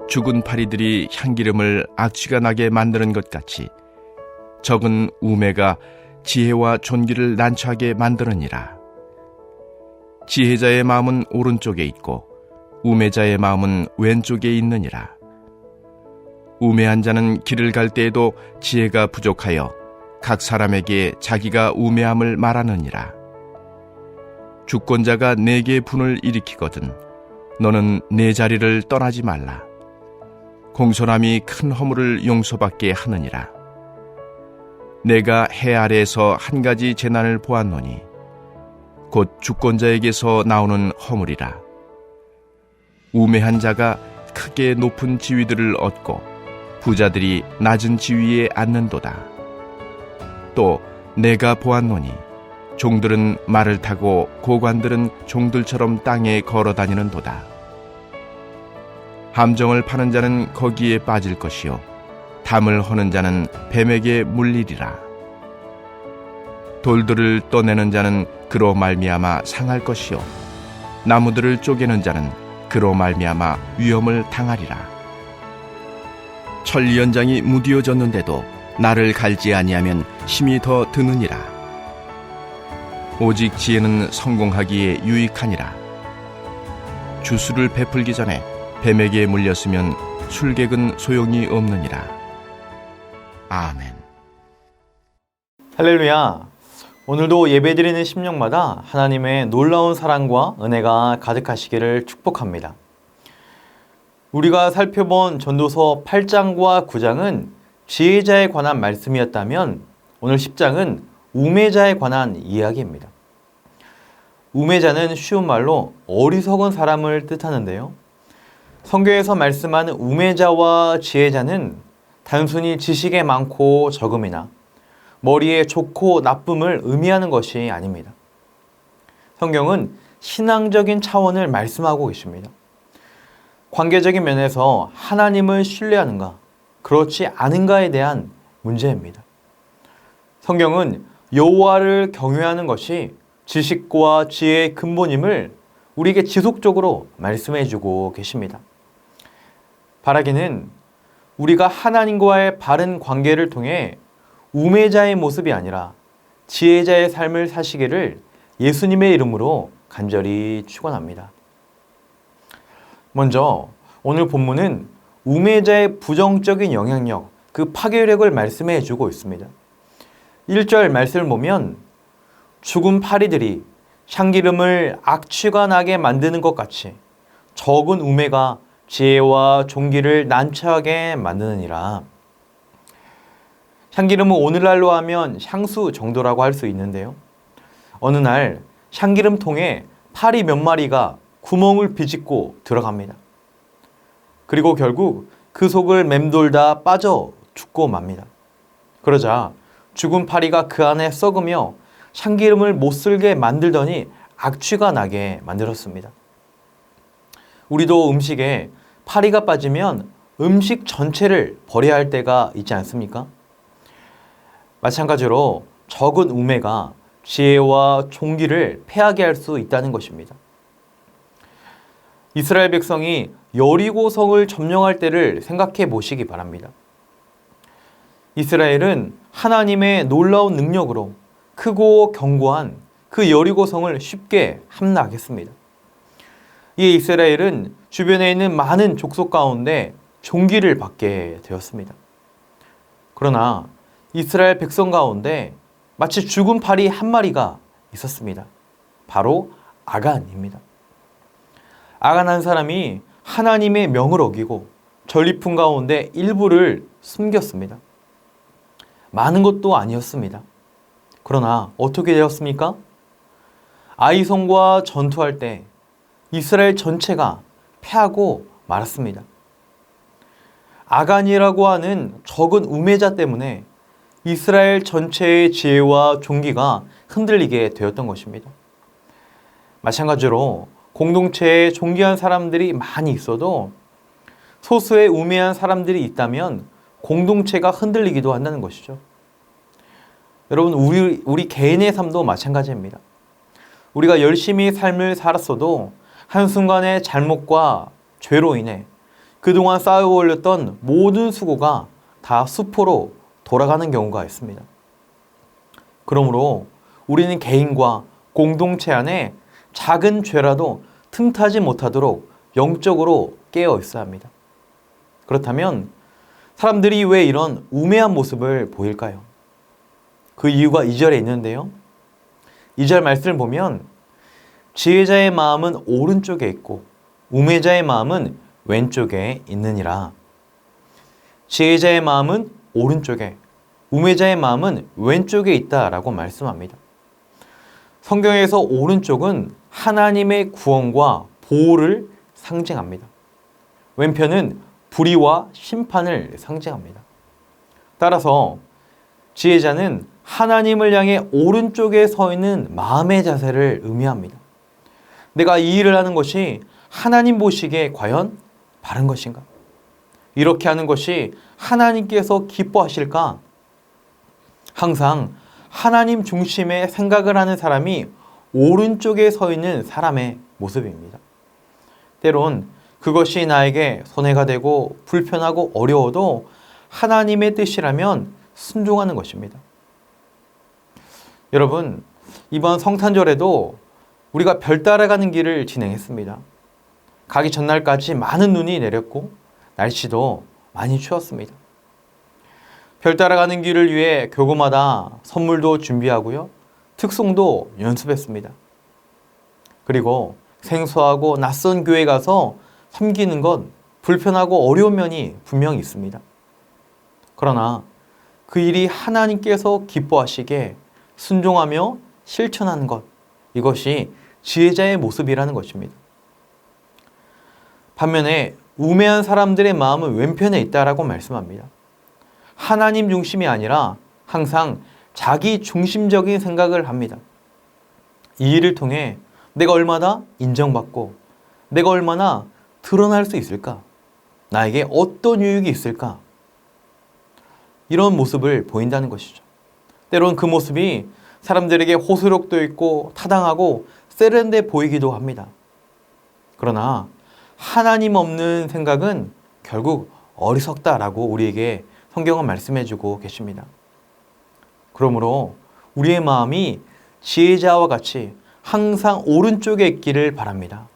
죽은 파리들이 향기름을 악취가 나게 만드는 것 같이 적은 우매가 지혜와 존귀를 난처하게 만드느니라. 지혜자의 마음은 오른쪽에 있고 우매자의 마음은 왼쪽에 있느니라. 우매한 자는 길을 갈 때에도 지혜가 부족하여 각 사람에게 자기가 우매함을 말하느니라. 주권자가 내게 분을 일으키거든 너는 내 자리를 떠나지 말라. 공손함이 큰 허물을 용서받게 하느니라. 내가 해 아래에서 한 가지 재난을 보았노니 곧 주권자에게서 나오는 허물이라. 우매한 자가 크게 높은 지위들을 얻고 부자들이 낮은 지위에 앉는도다. 또 내가 보았노니 종들은 말을 타고 고관들은 종들처럼 땅에 걸어다니는도다. 함정을 파는 자는 거기에 빠질 것이요 담을 허는 자는 뱀에게 물리리라. 돌들을 떠내는 자는 그로 말미암아 상할 것이요 나무들을 쪼개는 자는 그로 말미암아 위험을 당하리라. 천리연장이 무디어졌는데도 나를 갈지 아니하면 힘이 더 드느니라. 오직 지혜는 성공하기에 유익하니라. 주술을 베풀기 전에 뱀에게 물렸으면 술객은 소용이 없느니라. 아멘. 할렐루야. 오늘도 예배드리는 심령마다 하나님의 놀라운 사랑과 은혜가 가득하시기를 축복합니다. 우리가 살펴본 전도서 8장과 9장은 지혜자에 관한 말씀이었다면 오늘 10장은 우매자에 관한 이야기입니다. 우매자는 쉬운 말로 어리석은 사람을 뜻하는데요. 성경에서 말씀하는 우매자와 지혜자는 단순히 지식에 많고 적음이나 머리에 좋고 나쁨을 의미하는 것이 아닙니다. 성경은 신앙적인 차원을 말씀하고 계십니다. 관계적인 면에서 하나님을 신뢰하는가, 그렇지 않은가에 대한 문제입니다. 성경은 여호와를 경외하는 것이 지식과 지혜의 근본임을 우리에게 지속적으로 말씀해주고 계십니다. 바라기는 우리가 하나님과의 바른 관계를 통해 우매자의 모습이 아니라 지혜자의 삶을 사시기를 예수님의 이름으로 간절히 축원합니다. 먼저 오늘 본문은 우매자의 부정적인 영향력, 그 파괴력을 말씀해 주고 있습니다. 1절 말씀을 보면 죽은 파리들이 향기름을 악취가 나게 만드는 것 같이 적은 우매가 지혜와 존귀를 난처하게 만드느니라. 향기름은 오늘날로 하면 향수 정도라고 할 수 있는데요. 어느 날 향기름통에 파리 몇 마리가 구멍을 비집고 들어갑니다. 그리고 결국 그 속을 맴돌다 빠져 죽고 맙니다. 그러자 죽은 파리가 그 안에 썩으며 향기름을 못쓸게 만들더니 악취가 나게 만들었습니다. 우리도 음식에 파리가 빠지면 음식 전체를 버려야 할 때가 있지 않습니까? 마찬가지로 적은 우매가 지혜와 존귀를 패하게 할 수 있다는 것입니다. 이스라엘 백성이 여리고성을 점령할 때를 생각해 보시기 바랍니다. 이스라엘은 하나님의 놀라운 능력으로 크고 견고한 그 여리고성을 쉽게 함락했습니다. 이에 이스라엘은 주변에 있는 많은 족속 가운데 존귀를 받게 되었습니다. 그러나 이스라엘 백성 가운데 마치 죽은 파리 한 마리가 있었습니다. 바로 아간입니다. 아간 한 사람이 하나님의 명을 어기고 전리품 가운데 일부를 숨겼습니다. 많은 것도 아니었습니다. 그러나 어떻게 되었습니까? 아이성과 전투할 때 이스라엘 전체가 패하고 말았습니다. 아간이라고 하는 적은 우매자 때문에 이스라엘 전체의 지혜와 존귀가 흔들리게 되었던 것입니다. 마찬가지로 공동체에 존귀한 사람들이 많이 있어도 소수의 우매한 사람들이 있다면 공동체가 흔들리기도 한다는 것이죠. 여러분, 우리 개인의 삶도 마찬가지입니다. 우리가 열심히 삶을 살았어도 한순간의 잘못과 죄로 인해 그동안 쌓아 올렸던 모든 수고가 다 수포로 돌아가는 경우가 있습니다. 그러므로 우리는 개인과 공동체 안에 작은 죄라도 틈타지 못하도록 영적으로 깨어 있어야 합니다. 그렇다면 사람들이 왜 이런 우매한 모습을 보일까요? 그 이유가 2절에 있는데요. 2절 말씀을 보면 지혜자의 마음은 오른쪽에 있고 우매자의 마음은 왼쪽에 있느니라. 지혜자의 마음은 오른쪽에, 우매자의 마음은 왼쪽에 있다라고 말씀합니다. 성경에서 오른쪽은 하나님의 구원과 보호를 상징합니다. 왼편은 불의와 심판을 상징합니다. 따라서 지혜자는 하나님을 향해 오른쪽에 서 있는 마음의 자세를 의미합니다. 내가 이 일을 하는 것이 하나님 보시기에 과연 바른 것인가? 이렇게 하는 것이 하나님께서 기뻐하실까? 항상 하나님 중심의 생각을 하는 사람이 오른쪽에 서 있는 사람의 모습입니다. 때론 그것이 나에게 손해가 되고 불편하고 어려워도 하나님의 뜻이라면 순종하는 것입니다. 여러분, 이번 성탄절에도 우리가 별 따라가는 길을 진행했습니다. 가기 전날까지 많은 눈이 내렸고 날씨도 많이 추웠습니다. 별 따라가는 길을 위해 교구마다 선물도 준비하고요. 특송도 연습했습니다. 그리고 생소하고 낯선 교회 가서 섬기는 건 불편하고 어려운 면이 분명히 있습니다. 그러나 그 일이 하나님께서 기뻐하시게 순종하며 실천하는 것, 이것이 지혜자의 모습이라는 것입니다. 반면에 우매한 사람들의 마음은 왼편에 있다라고 말씀합니다. 하나님 중심이 아니라 항상 자기 중심적인 생각을 합니다. 이 일을 통해 내가 얼마나 인정받고 내가 얼마나 드러날 수 있을까? 나에게 어떤 유익이 있을까? 이런 모습을 보인다는 것이죠. 때론 그 모습이 사람들에게 호소력도 있고 타당하고 세련돼 보이기도 합니다. 그러나 하나님 없는 생각은 결국 어리석다라고 우리에게 성경은 말씀해주고 계십니다. 그러므로 우리의 마음이 지혜자와 같이 항상 오른쪽에 있기를 바랍니다.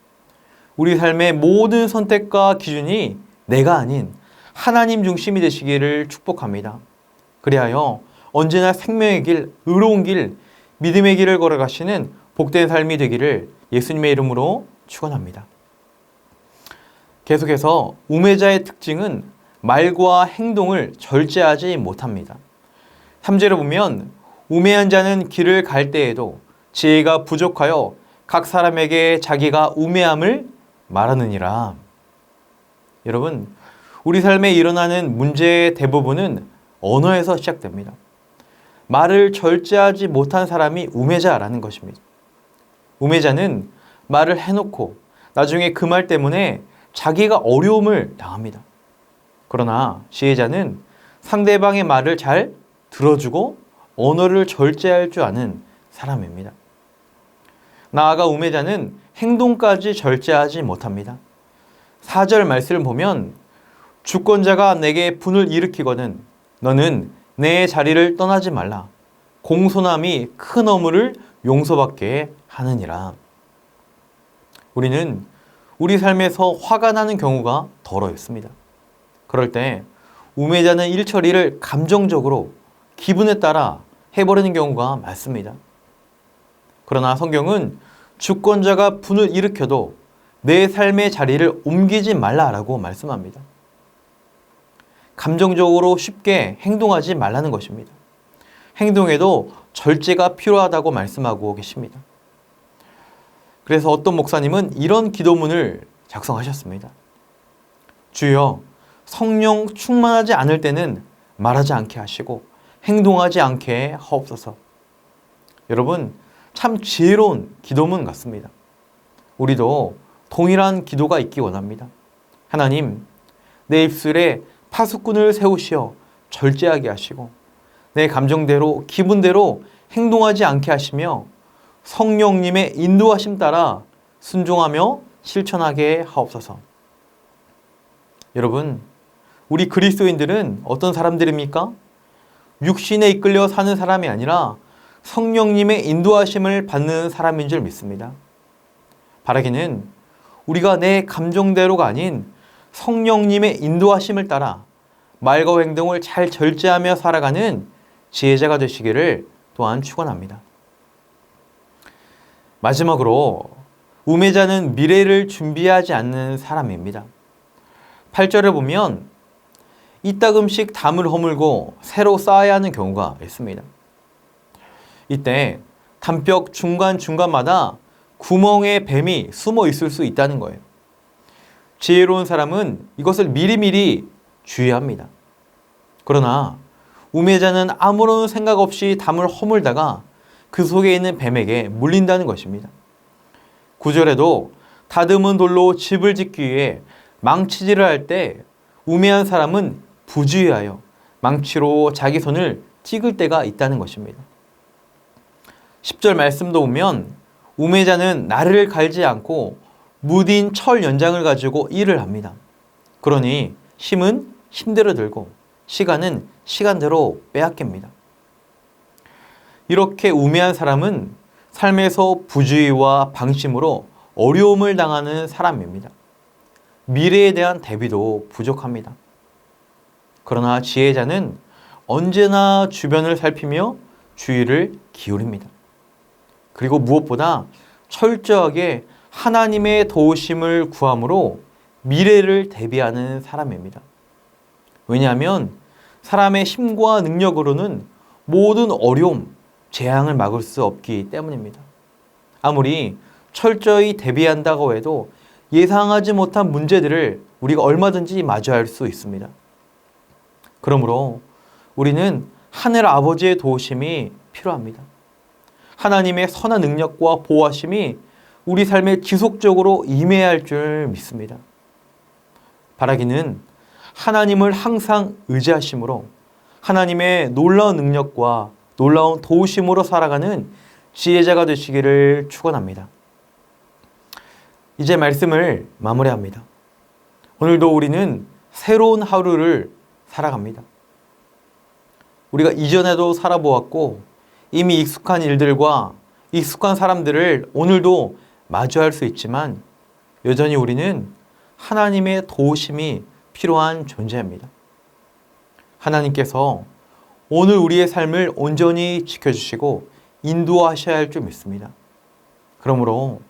우리 삶의 모든 선택과 기준이 내가 아닌 하나님 중심이 되시기를 축복합니다. 그리하여 언제나 생명의 길, 의로운 길, 믿음의 길을 걸어가시는 복된 삶이 되기를 예수님의 이름으로 축원합니다. 계속해서 우매자의 특징은 말과 행동을 절제하지 못합니다. 3절에 보면 우매한 자는 길을 갈 때에도 지혜가 부족하여 각 사람에게 자기가 우매함을 말하느니라. 여러분, 우리 삶에 일어나는 문제의 대부분은 언어에서 시작됩니다. 말을 절제하지 못한 사람이 우매자라는 것입니다. 우매자는 말을 해놓고 나중에 그 말 때문에 자기가 어려움을 당합니다. 그러나 지혜자는 상대방의 말을 잘 들어주고 언어를 절제할 줄 아는 사람입니다. 나아가 우매자는 행동까지 절제하지 못합니다. 4절 말씀을 보면 주권자가 내게 분을 일으키거든 너는 내 자리를 떠나지 말라. 공손함이 큰 허물을 용서받게 하느니라. 우리는 우리 삶에서 화가 나는 경우가 더러 있습니다. 그럴 때 우매자는 일 처리를 감정적으로 기분에 따라 해버리는 경우가 많습니다. 그러나 성경은 주권자가 분을 일으켜도 내 삶의 자리를 옮기지 말라라고 말씀합니다. 감정적으로 쉽게 행동하지 말라는 것입니다. 행동에도 절제가 필요하다고 말씀하고 계십니다. 그래서 어떤 목사님은 이런 기도문을 작성하셨습니다. 주여, 성령 충만하지 않을 때는 말하지 않게 하시고 행동하지 않게 하옵소서. 여러분, 참 지혜로운 기도문 같습니다. 우리도 동일한 기도가 있기 원합니다. 하나님, 내 입술에 파수꾼을 세우시어 절제하게 하시고 내 감정대로 기분대로 행동하지 않게 하시며 성령님의 인도하심 따라 순종하며 실천하게 하옵소서. 여러분, 우리 그리스도인들은 어떤 사람들입니까? 육신에 이끌려 사는 사람이 아니라 성령님의 인도하심을 받는 사람인 줄 믿습니다. 바라기는 우리가 내 감정대로가 아닌 성령님의 인도하심을 따라 말과 행동을 잘 절제하며 살아가는 지혜자가 되시기를 또한 축원합니다. 마지막으로 우매자는 미래를 준비하지 않는 사람입니다. 8절을 보면 이따금씩 담을 허물고 새로 쌓아야 하는 경우가 있습니다. 이때 담벽 중간중간마다 구멍에 뱀이 숨어 있을 수 있다는 거예요. 지혜로운 사람은 이것을 미리미리 주의합니다. 그러나 우매자는 아무런 생각 없이 담을 허물다가 그 속에 있는 뱀에게 물린다는 것입니다. 9절에도 다듬은 돌로 집을 짓기 위해 망치질을 할 때 우매한 사람은 부주의하여 망치로 자기 손을 찍을 때가 있다는 것입니다. 10절 말씀도 보면 우매자는 나를 갈지 않고 무딘 철 연장을 가지고 일을 합니다. 그러니 힘은 힘대로 들고 시간은 시간대로 빼앗깁니다. 이렇게 우매한 사람은 삶에서 부주의와 방심으로 어려움을 당하는 사람입니다. 미래에 대한 대비도 부족합니다. 그러나 지혜자는 언제나 주변을 살피며 주의를 기울입니다. 그리고 무엇보다 철저하게 하나님의 도우심을 구함으로 미래를 대비하는 사람입니다. 왜냐하면 사람의 힘과 능력으로는 모든 어려움, 재앙을 막을 수 없기 때문입니다. 아무리 철저히 대비한다고 해도 예상하지 못한 문제들을 우리가 얼마든지 마주할 수 있습니다. 그러므로 우리는 하늘 아버지의 도우심이 필요합니다. 하나님의 선한 능력과 보호하심이 우리 삶에 지속적으로 임해야 할 줄 믿습니다. 바라기는 하나님을 항상 의지하심으로 하나님의 놀라운 능력과 놀라운 도우심으로 살아가는 지혜자가 되시기를 축원합니다. 이제 말씀을 마무리합니다. 오늘도 우리는 새로운 하루를 살아갑니다. 우리가 이전에도 살아보았고 이미 익숙한 일들과 익숙한 사람들을 오늘도 마주할 수 있지만 여전히 우리는 하나님의 도우심이 필요한 존재입니다. 하나님께서 오늘 우리의 삶을 온전히 지켜주시고 인도하셔야 할 줄 믿습니다. 그러므로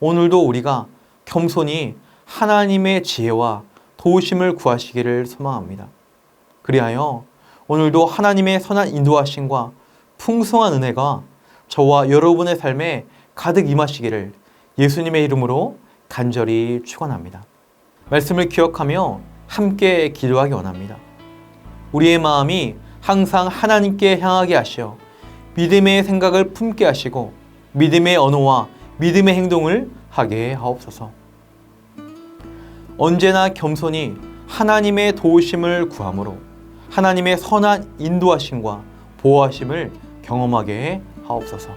오늘도 우리가 겸손히 하나님의 지혜와 도우심을 구하시기를 소망합니다. 그리하여 오늘도 하나님의 선한 인도하심과 풍성한 은혜가 저와 여러분의 삶에 가득 임하시기를 예수님의 이름으로 간절히 축원합니다. 말씀을 기억하며 함께 기도하기 원합니다. 우리의 마음이 항상 하나님께 향하게 하시어 믿음의 생각을 품게 하시고 믿음의 언어와 믿음의 행동을 하게 하옵소서. 언제나 겸손히 하나님의 도우심을 구함으로 하나님의 선한 인도하심과 보호하심을 경험하게 하옵소서.